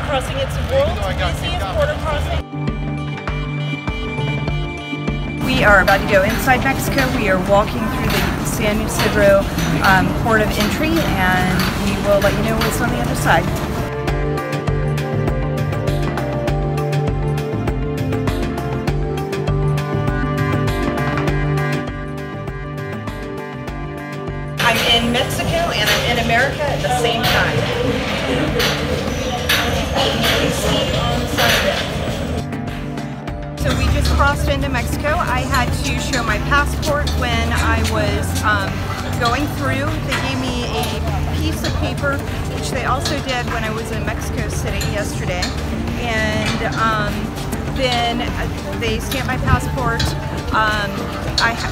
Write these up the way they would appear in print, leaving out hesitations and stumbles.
crossing. It's the world's busiest border crossing. We are about to go inside Mexico. We are walking through the San Ysidro port of entry, and we will let you know what's on the other side. I'm in Mexico and I'm in America at the same time. So we just crossed into Mexico. I had to show my passport when I was going through. They gave me a piece of paper, which they also did when I was in Mexico City yesterday. And then they stamped my passport.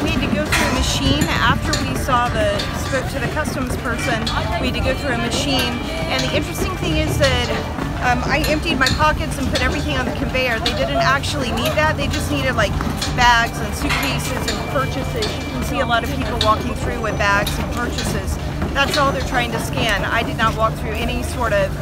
We had to go through a machine after we spoke to the customs person. We had to go through a machine, and the interesting thing is that I emptied my pockets and put everything on the conveyor. They didn't actually need that. They just needed like bags and suitcases and purchases. You can see a lot of people walking through with bags and purchases. That's all they're trying to scan. I did not walk through any sort of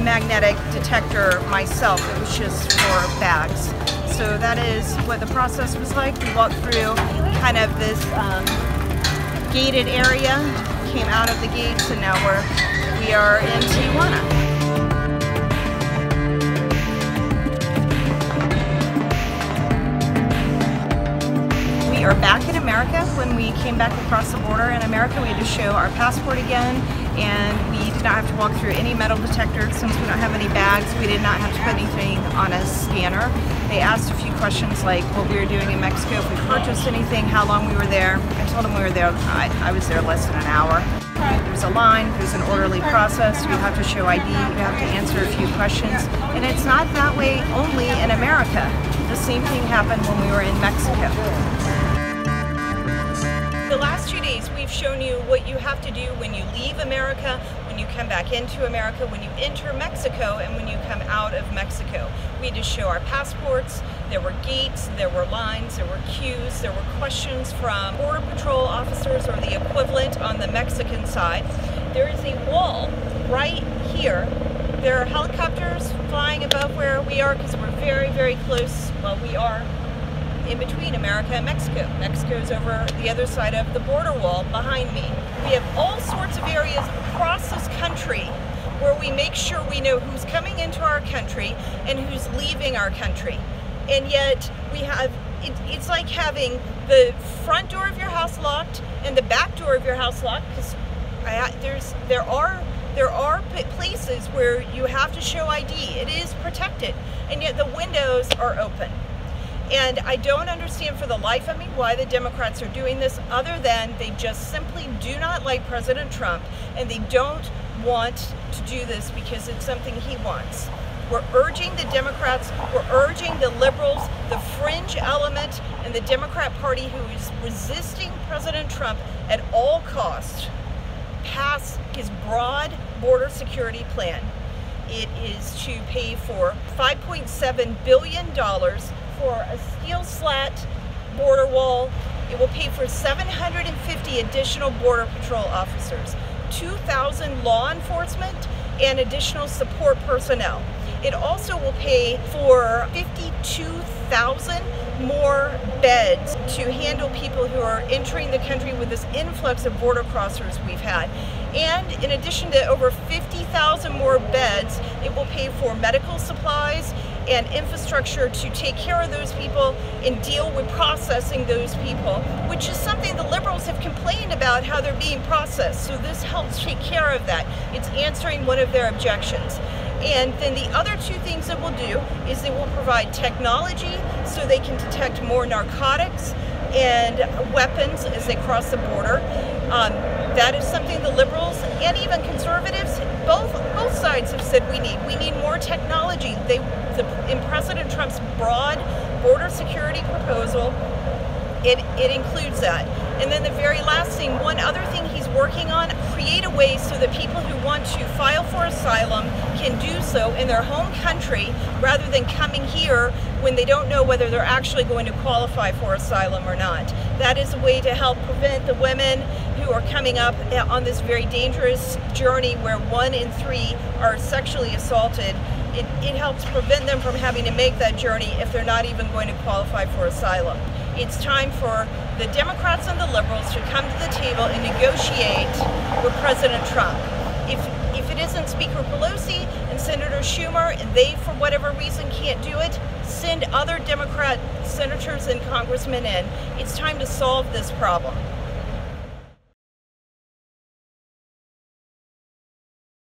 magnetic detector myself. It was just for bags. So that is what the process was like. We walked through kind of this gated area, came out of the gates, and now we are in Tijuana. We are back in America. When we came back across the border in America, we had to show our passport again, and we did not have to walk through any metal detector. Since we don't have any bags, we did not have to put anything on a scanner. They asked a few questions like what we were doing in Mexico, if we purchased anything, how long we were there. I told them we were there, I was there less than an hour. There's a line, there's an orderly process, you have to show ID, you have to answer a few questions. And it's not that way only in America. The same thing happened when we were in Mexico. The last 2 days we've shown you what you have to do when you leave America, when you come back into America, when you enter Mexico, and when you come out of Mexico. We had to show our passports, there were gates, there were lines, there were queues, there were questions from Border Patrol officers or the equivalent on the Mexican side. There is a wall right here. There are helicopters flying above where we are because we're very, very close. Well, we are in between America and Mexico. Mexico is over the other side of the border wall behind me. We have all sorts of areas across this country where we make sure we know who's coming into our country and who's leaving our country. And yet we have, it's like having the front door of your house locked and the back door of your house locked, because there are places where you have to show ID. It is protected, and yet the windows are open. And I don't understand for the life of me why the Democrats are doing this, other than they just simply do not like President Trump, and they don't want to do this because it's something he wants. We're urging the Democrats, we're urging the liberals, the fringe element in the Democrat Party who is resisting President Trump at all costs, pass his broad border security plan. It is to pay for $5.7 billion for a steel slat border wall. It will pay for 750 additional Border Patrol officers, 2,000 law enforcement, and additional support personnel. It also will pay for 52,000 more beds to handle people who are entering the country with this influx of border crossers we've had. And in addition to over 50,000 more beds, it will pay for medical supplies and infrastructure to take care of those people and deal with processing those people, which is something the liberals have complained about, how they're being processed. So this helps take care of that. It's answering one of their objections. And then the other two things it will do is it will provide technology so they can detect more narcotics and weapons as they cross the border. That is something the liberals and even conservatives, both sides have said we need. We need more technology. In President Trump's broad border security proposal, it includes that. And then the very last thing, one other thing he's working on, create a way so that people who want to file for asylum can do so in their home country rather than coming here when they don't know whether they're actually going to qualify for asylum or not. That is a way to help prevent the women who are coming up on this very dangerous journey where 1 in 3 are sexually assaulted. It helps prevent them from having to make that journey if they're not even going to qualify for asylum. It's time for the Democrats and the liberals to come to the table and negotiate with President Trump. If it isn't Speaker Pelosi and Senator Schumer, and they, for whatever reason, can't do it, send other Democrat senators and congressmen in. It's time to solve this problem.